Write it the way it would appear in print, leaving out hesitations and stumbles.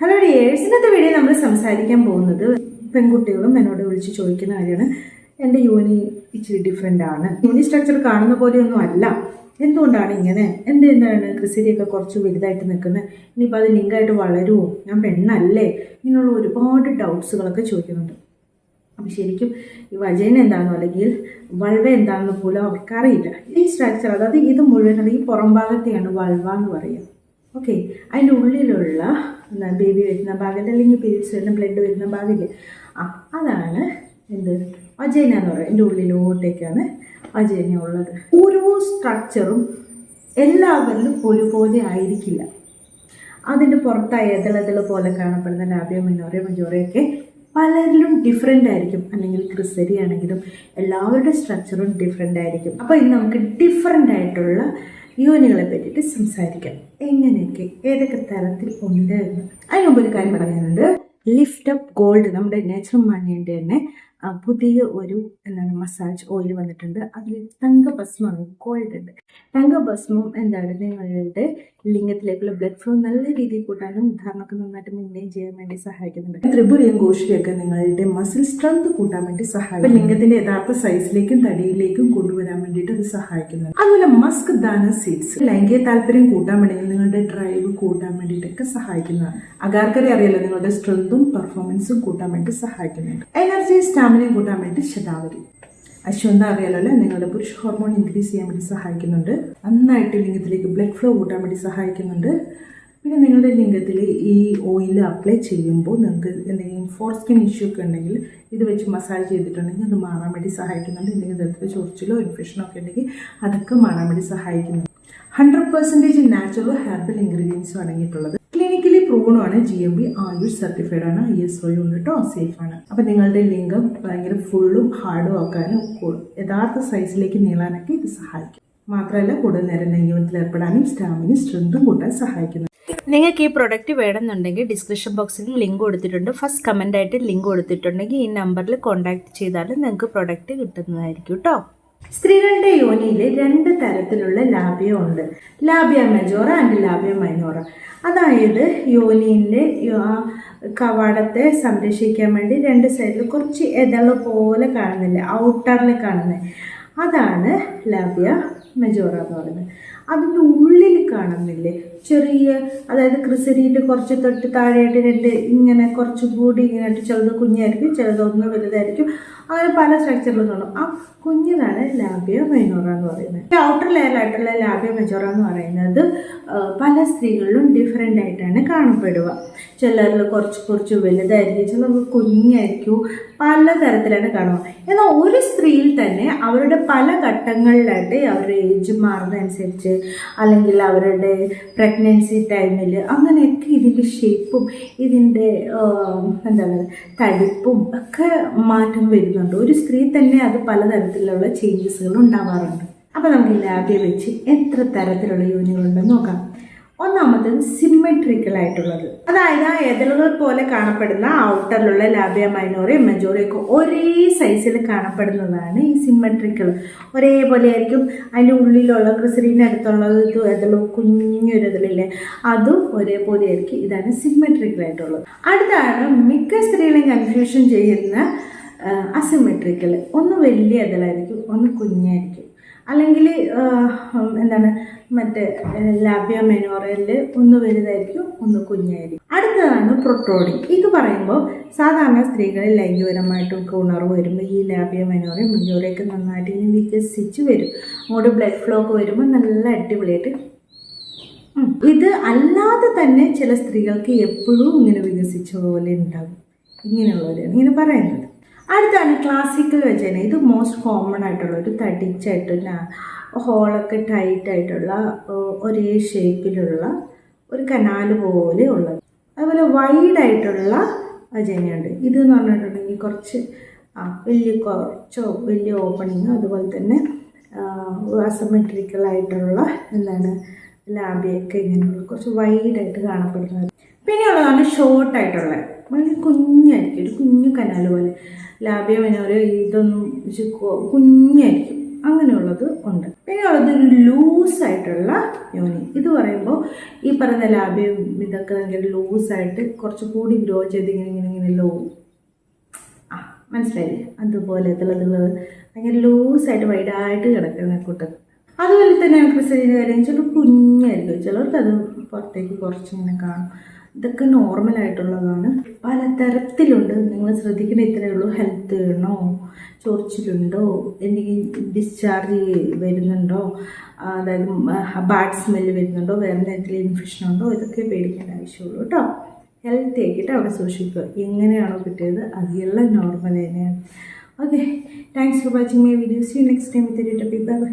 Hello dears, ഇന്നത്തെ video നമ്മൾ സംസാരിക്കാൻ പോകുന്നത് പെൺകുട്ടികളും എന്നോട് വിളിച്ച് ചോദിക്കുന്ന കാര്യമാണ്. എൻ്റെ യോനി ഇച്ചിരി ഡിഫറെൻ്റ് ആണ്, യോനി സ്ട്രക്ചർ കാണുന്ന പോലെയൊന്നും അല്ല, എന്തുകൊണ്ടാണ് ഇങ്ങനെ, എന്താണ് ക്രിസരിയൊക്കെ കുറച്ച് വലുതായിട്ട് നിൽക്കുന്നത്, ഇനിയിപ്പോൾ അത് ലിങ്കായിട്ട് വളരുമോ, ഞാൻ പെണ്ണല്ലേ, ഇങ്ങനെയുള്ള ഒരുപാട് ഡൗട്ട്സുകളൊക്കെ ചോദിക്കുന്നുണ്ട്. അപ്പം ശരിക്കും ഈ വജൈന എന്താണെന്നോ അല്ലെങ്കിൽ വൾവ എന്താണെന്ന് പോലും അവർക്കറിയില്ല. ഈ സ്ട്രക്ചർ, അതായത് ഇത് മുഴുവൻ ഈ പുറം ഭാഗത്തെയാണ് വൾവ എന്ന് പറയുക. ഓക്കെ, അതിൻ്റെ ഉള്ളിലുള്ള ബേബി വരുന്ന ഭാഗം അല്ലെങ്കിൽ പീരീഡ്സ് വരുന്ന ബ്ലഡ് വരുന്ന ഭാഗമില്ലേ, അതാണ് എന്ത് വജൈന എന്ന് പറയുക. എൻ്റെ ഉള്ളിലോട്ടേക്കാണ് വജൈന ഉള്ളത്. ഓരോ സ്ട്രക്ചറും എല്ലാവരിലും ഒരുപോലെ ആയിരിക്കില്ല. അതിൻ്റെ പുറത്തായി എതളെതള പോലെ കാണപ്പെടുന്ന ലാബിയ മൈനോറിയ മജോറിയൊക്കെ പലരിലും ഡിഫറെൻ്റ് ആയിരിക്കും. അല്ലെങ്കിൽ ക്രിസരി ആണെങ്കിലും എല്ലാവരുടെ സ്ട്രക്ചറും ഡിഫറെൻ്റ് ആയിരിക്കും. അപ്പോൾ ഇന്ന് നമുക്ക് ഡിഫറെൻ്റ് ആയിട്ടുള്ള യോനികളെ പറ്റിയിട്ട് സംസാരിക്കാം. എങ്ങനെയൊക്കെ ഏതൊക്കെ തരത്തിൽ ഉണ്ട് എന്ന്. അതിന് മുമ്പ് ഒരു കാര്യം പറയാനുണ്ട്. ലിഫ്റ്റ് അപ്പ് ഗോൾഡ്, നമ്മുടെ നാച്ചുറൽ മണിയുടെ തന്നെ പുതിയ ഒരു മസാജ് ഓയിൽ വന്നിട്ടുണ്ട്. അതിൽ തങ്കഭസ്മമാണ്, ഗോൾഡ് ഉണ്ട്. തങ്കഭസ്മം എന്താണ് നിങ്ങളുടെ ലിംഗത്തിലേക്കുള്ള ബ്ലഡ് ഫ്ലോ നല്ല രീതിയിൽ കൂട്ടാനും ഉദാഹരണമൊക്കെ നന്നായിട്ട് മെയിൻറ്റെയിൻ ചെയ്യാൻ വേണ്ടി സഹായിക്കുന്നുണ്ട്. ത്രിപുരയും ഗോഷ്ടിയൊക്കെ നിങ്ങളുടെ മസിൽ സ്ട്രെങ്ത് കൂട്ടാൻ വേണ്ടി സഹായിക്കും. ലിംഗത്തിന്റെ യഥാർത്ഥ സൈസിലേക്കും തടിയിലേക്കും കൊണ്ടുവരാൻ വേണ്ടിയിട്ട് അത് സഹായിക്കുന്നുണ്ട്. അതുപോലെ മസ്ക് ദാന സീഡ്സ് ലൈംഗിക താല്പര്യം കൂട്ടാൻ വേണ്ടി, നിങ്ങളുടെ ഡ്രൈവ് കൂട്ടാൻ വേണ്ടിയിട്ടൊക്കെ സഹായിക്കുന്നതാണ്. അകാർക്കരെ അറിയാലോ, നിങ്ങളുടെ സ്ട്രെങ്തും പെർഫോമൻസും കൂട്ടാൻ വേണ്ടി സഹായിക്കുന്നുണ്ട്. എനർജി സ്റ്റാമിനയും കൂട്ടാൻ വേണ്ടി ശതാവരി. അശ്വന്ത അറിയാലോ, നിങ്ങളുടെ പുരുഷ ഹോർമോൺ ഇൻക്രീസ് ചെയ്യാൻ വേണ്ടി സഹായിക്കുന്നുണ്ട്. നന്നായിട്ട് ലിംഗത്തിലേക്ക് ബ്ലഡ് ഫ്ലോ കൂട്ടാൻ വേണ്ടി സഹായിക്കുന്നുണ്ട്. പിന്നെ നിങ്ങളുടെ ലിംഗത്തിൽ ഈ ഓയിൽ അപ്ലൈ ചെയ്യുമ്പോൾ നിങ്ങൾക്ക് എന്തെങ്കിലും ഫോർസ്കിൻ ഇഷ്യൂ ഒക്കെ ഉണ്ടെങ്കിൽ ഇത് വെച്ച് മസാജ് ചെയ്തിട്ടുണ്ടെങ്കിൽ അത് മാറാൻ വേണ്ടി സഹായിക്കുന്നുണ്ട്. എന്തെങ്കിലും തരത്തിൽ ചൊറിച്ചിലോ ഇൻഫെക്ഷനോ ഒക്കെ ഉണ്ടെങ്കിൽ അതൊക്കെ മാറാൻ വേണ്ടി സഹായിക്കുന്നുണ്ട്. 100% നാച്ചുറൽ ഹെർബൽ ഇൻഗ്രീഡിയൻസും അടങ്ങിയിട്ടുള്ളത്. ക്ലിനിക്കലി പ്രൂവണാണ്, GMB ആയുഷ് സർട്ടിഫൈഡ് ആണ്, ISO ഉണ്ട് കേട്ടോ, സേഫ് ആണ്. അപ്പം നിങ്ങളുടെ ലിംഗം ഭയങ്കര ഫുള്ളും ഹാർഡും ആക്കാനും യഥാർത്ഥ സൈസിലേക്ക് നീളാനൊക്കെ ഇത് സഹായിക്കും. മാത്രമല്ല കൂടുതൽ നേരം ലൈംഗികത്തിൽ ഏർപ്പെടാനും സ്റ്റാമിനും സ്ട്രെങ്തും കൂട്ടാൻ സഹായിക്കുന്നു. നിങ്ങൾക്ക് ഈ പ്രൊഡക്റ്റ് വേണമെന്നുണ്ടെങ്കിൽ ഡിസ്ക്രിപ്ഷൻ ബോക്സിൽ ലിങ്ക് കൊടുത്തിട്ടുണ്ട്. ഫസ്റ്റ് കമൻ്റ് ആയിട്ട് ലിങ്ക് കൊടുത്തിട്ടുണ്ടെങ്കിൽ ഈ നമ്പറിൽ കോൺടാക്ട് ചെയ്താൽ നിങ്ങൾക്ക് പ്രൊഡക്റ്റ് കിട്ടുന്നതായിരിക്കും കേട്ടോ. സ്ത്രീകളുടെ യോനിയിൽ 2 തരത്തിലുള്ള ലാബിയ ഉണ്ട്. Labia majora and labia minora. അതായത് യോനിയിലെ കവാടത്തെ സംരക്ഷിക്കാൻ വേണ്ടി 2 സൈഡിൽ കുറച്ച് എതള് പോലെ കാണുന്നില്ലേ, ഔട്ടറിൽ കാണുന്നത്, അതാണ് ലാബിയ മെജോറ എന്ന് പറയുന്നത്. അതിൻ്റെ ഉള്ളിൽ കാണുന്നില്ലേ ചെറിയ, അതായത് ക്രിസരിയിൽ കുറച്ച് തൊട്ട് താഴെയായിട്ട് 2 ഇങ്ങനെ കുറച്ചുകൂടി ഇങ്ങനെയായിട്ട്, ചിലത് കുഞ്ഞായിരിക്കും, ചിലതൊന്ന് വലുതായിരിക്കും, അങ്ങനെ പല സ്ട്രക്ചറിലും കാണും. ആ കുഞ്ഞതാണ് ലാബിയ മൈനോറ എന്ന് പറയുന്നത്. ഔട്ടർ ലെയറായിട്ടുള്ള ലാബിയ മെജോറ എന്ന് പറയുന്നത് പല സ്ത്രീകളിലും ഡിഫറെൻ്റ് ആയിട്ടാണ് കാണപ്പെടുക. ചിലരിൽ കുറച്ച് വലുതായിരിക്കും, ചിലർക്ക് കുഞ്ഞായിരിക്കും, പലതരത്തിലാണ് കാണുക. എന്നാൽ ഒരു സ്ത്രീയിൽ തന്നെ അവരുടെ പല ഘട്ടങ്ങളിലായിട്ട് അവരുടെ ഏജ് മാറുന്നതനുസരിച്ച് അല്ലെങ്കിൽ അവരുടെ പ്രഗ്നൻസി ടൈമിൽ അങ്ങനെയൊക്കെ ഇതിൻ്റെ ഷേപ്പും ഇതിൻ്റെ തടിപ്പും ഒക്കെ മാറ്റം വരുന്നുണ്ട്. ഒരു സ്ത്രീ തന്നെ അത് പലതരത്തിലുള്ള ചേഞ്ചസുകൾ ഉണ്ടാവാറുണ്ട്. അപ്പോൾ നമുക്ക് ലാബിയ വെച്ച് എത്ര തരത്തിലുള്ള യോനികളുണ്ടെന്ന് നോക്കാം. ഒന്നാമത് സിമെട്രിക്കൽ ആയിട്ടുള്ളത്, അതായത് ആ എതളുകൾ പോലെ കാണപ്പെടുന്ന ഔട്ടറിലുള്ള ലാബിയ മൈനോറിയ മെജോറിയൊക്കെ ഒരേ സൈസിൽ കാണപ്പെടുന്നതാണ് ഈ സിമെട്രിക്കൽ. ഒരേപോലെ ആയിരിക്കും. അതിൻ്റെ ഉള്ളിലുള്ള ക്രിസരിൻ്റെ അടുത്തുള്ളത് എതളും കുഞ്ഞൊരു എതളില്ലേ, അതും ഒരേപോലെ ആയിരിക്കും. ഇതാണ് സിമെട്രിക്കൽ ആയിട്ടുള്ളത്. അടുത്താണ് മിക്ക സ്ത്രീകളും കൺഫ്യൂഷൻ ചെയ്യുന്ന അസിമെട്രിക്കൽ. ഒന്ന് വലിയ എതളായിരിക്കും, ഒന്ന് കുഞ്ഞായിരിക്കും. അല്ലെങ്കിൽ മറ്റേ ലാബിയ മെനോറയിൽ ഒന്ന് വലുതായിരിക്കും, ഒന്ന് കുഞ്ഞായിരിക്കും. അടുത്തതാണ് പ്രൊട്രോഡിങ്. ഇത് പറയുമ്പോൾ സാധാരണ സ്ത്രീകളിൽ ലൈംഗികപരമായിട്ടൊക്കെ ഉണർവ് വരുമ്പോൾ ഈ ലാബിയ മെനോറയും മെജോറിയൊക്കെ നന്നായിട്ട് ഇനി വികസിച്ച് വരും. അങ്ങോട്ട് ബ്ലഡ് ഫ്ലോ ഒക്കെ വരുമ്പോൾ നല്ല അടിപൊളിയായിട്ട്. ഇത് അല്ലാതെ തന്നെ ചില സ്ത്രീകൾക്ക് എപ്പോഴും ഇങ്ങനെ വികസിച്ച പോലെ ഉണ്ടാകും. ഇങ്ങനെയുള്ളവരാണ് ഇങ്ങനെ പറയുന്നത്. അടുത്താണ് ക്ലാസിക്കൽ വജൈന. ഇത് മോസ്റ്റ് കോമൺ ആയിട്ടുള്ള ഒരു തടിച്ചായിട്ടുള്ള ഹോളൊക്കെ ടൈറ്റായിട്ടുള്ള ഒരേ ഷേപ്പിലുള്ള ഒരു കനാല് പോലെ ഉള്ളത്. അതുപോലെ വൈഡായിട്ടുള്ള വജൈനയുണ്ട്. ഇതെന്ന് പറഞ്ഞിട്ടുണ്ടെങ്കിൽ കുറച്ച് വലിയ ഓപ്പണിങ്, അതുപോലെ തന്നെ അസിമെട്രിക്കലായിട്ടുള്ള ലാബിയൊക്കെ ഇങ്ങനെയുള്ള കുറച്ച് വൈഡായിട്ട് കാണപ്പെടുന്നത്. പിന്നെയുള്ളതാണ് ഷോർട്ടായിട്ടുള്ള, വളരെ കുഞ്ഞായിരിക്കും, ഒരു കുഞ്ഞു കനാല് പോലെ. ലാബിയ മെനോറിയ ഇതൊന്നും കുഞ്ഞായിരിക്കും, അങ്ങനെയുള്ളത് ഉണ്ട്. പിന്നെ ഉള്ളത് ഒരു ലൂസായിട്ടുള്ള യോനി. ഇത് പറയുമ്പോൾ ഈ പറയുന്ന ലാഭ്യം ഇതൊക്കെ ഭയങ്കര ലൂസായിട്ട് കുറച്ചുകൂടി ഗ്രോ ചെയ്ത് ഇങ്ങനെ ലോ മനസ്സിലായില്ലേ, അതുപോലെ ഭയങ്കര ലൂസായിട്ട് വൈഡായിട്ട് കിടക്കുന്ന കൂട്ടം. അതുപോലെ തന്നെ ക്രിസ്റ്റലിൻ്റെ കാര്യം ചിലപ്പോൾ കുഞ്ഞായിരിക്കും, ചിലർക്ക് അത് പുറത്തേക്ക് കുറച്ചിങ്ങനെ കാണും. ഇതൊക്കെ നോർമലായിട്ടുള്ളതാണ്. പല തരത്തിലുണ്ട്, നിങ്ങൾ ശ്രദ്ധിക്കേണ്ട ഇത്രയേ ഉള്ളൂ. ഹെൽത്ത് വേണോ, ചൊറിച്ചിലുണ്ടോ, എന്തെങ്കിലും ഡിസ്ചാർജ് വരുന്നുണ്ടോ, അതായത് ബാഡ് സ്മെല്ല് വരുന്നുണ്ടോ, വേറെ എന്തെങ്കിലും ഇൻഫെക്ഷൻ ഉണ്ടോ, ഇതൊക്കെ പേടിക്കേണ്ട ആവശ്യമുള്ളൂ കേട്ടോ. ഹെൽത്തി ആക്കിയിട്ട് അവിടെ സൂക്ഷിക്കുക. എങ്ങനെയാണോ കിട്ടിയത് അതെല്ലാം നോർമൽ തന്നെയാണ്. Okay, thanks for watching my videos. You next time with a topic. Bye bye.